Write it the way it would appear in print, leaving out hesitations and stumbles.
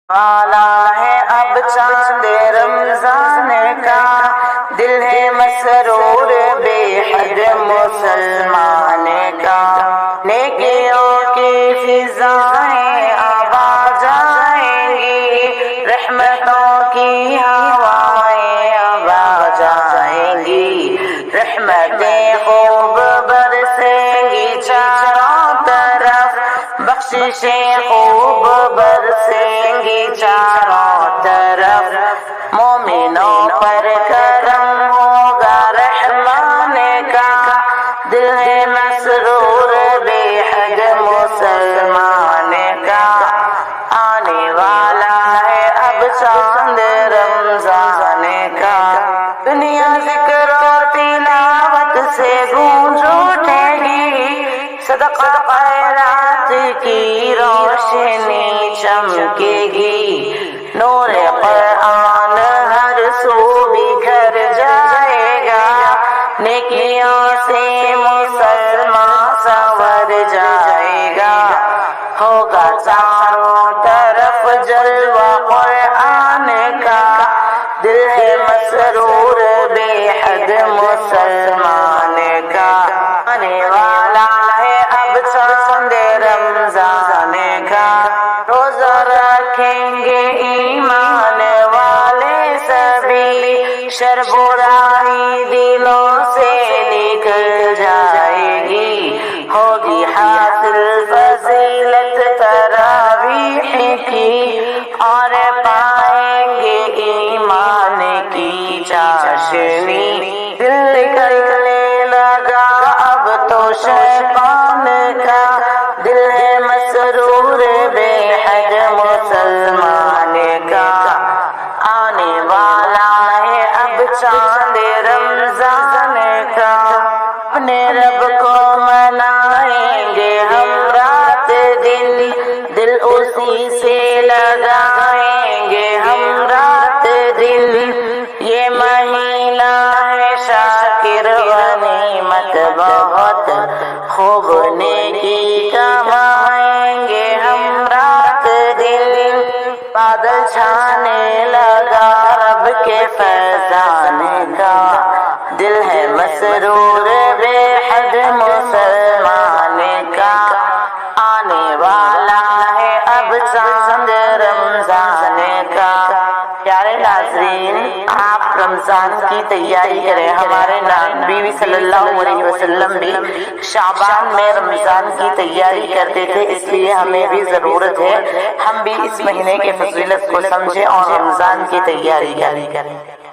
والا ہے اب چاند رمضان کا، دل ہے مسرور بے حد مسلمان کا، نیکیوں کی فضائیں اب آ جائیں گی، رحمتوں کی ہوائیں اب آ جائیں گی، رحمتیں خوب برسیں گی چاروں طرف، بخششیں خوب برسیں گی چاروں طرف، مومنوں پر کرم ہوگا رحمان کا، دل ہے مسرور بے حد مسلمان کا، آنے والا ہے اب چاند رمضان کا، دنیا ذکر و تلاوت سے گونج اٹھے گی، صدقہ خیرات کی روشنی چمکے گی، نور قرآن ہر سو بکھر جائے گا، نیکیوں سے مسلمان سنور جائے گا، ہوگا چاروں طرف جلوہ قرآن کا، دل ہے مسرور بے حد مسلمان کا، آنے والا ہے اب چاند رمضان کا، روزہ رکھیں گے ایمان والے سبھی، شر برائی دلوں سے نکل جائے گی، ہوگی حاصل فضیلت تراویح کی، اور پائیں گے ایمان کی چاشنی، دل نکلنے لگا اب تو شیطان کا، دل ہے مسرور بے حد مسلمان کا، آنے والا ہے اب چاند رمضان کا، اپنے رب کو منائیں گے ہم رات دن، دل اسی سے لگائیں گے ہم رات دن، یہ مہینہ ہے شاکر غنیمت بہت، خوب نیکی کمائیں گے ہم رات دن، بادل چھانے لگا رب کے فیضان کا، دل ہے مسرور بے حد مسلمان کا، آنے والا ہے اب چاند رمضان کا۔ پیارے ناظرین، آپ رمضان کی تیاری کریں، ہمارے نبی صلی اللہ علیہ وسلم بھی شعبان میں رمضان کی تیاری کرتے تھے، اس لیے ہمیں بھی ضرورت ہے ہم بھی اس مہینے کے فضیلت کو سمجھیں اور رمضان کی تیاری کریں۔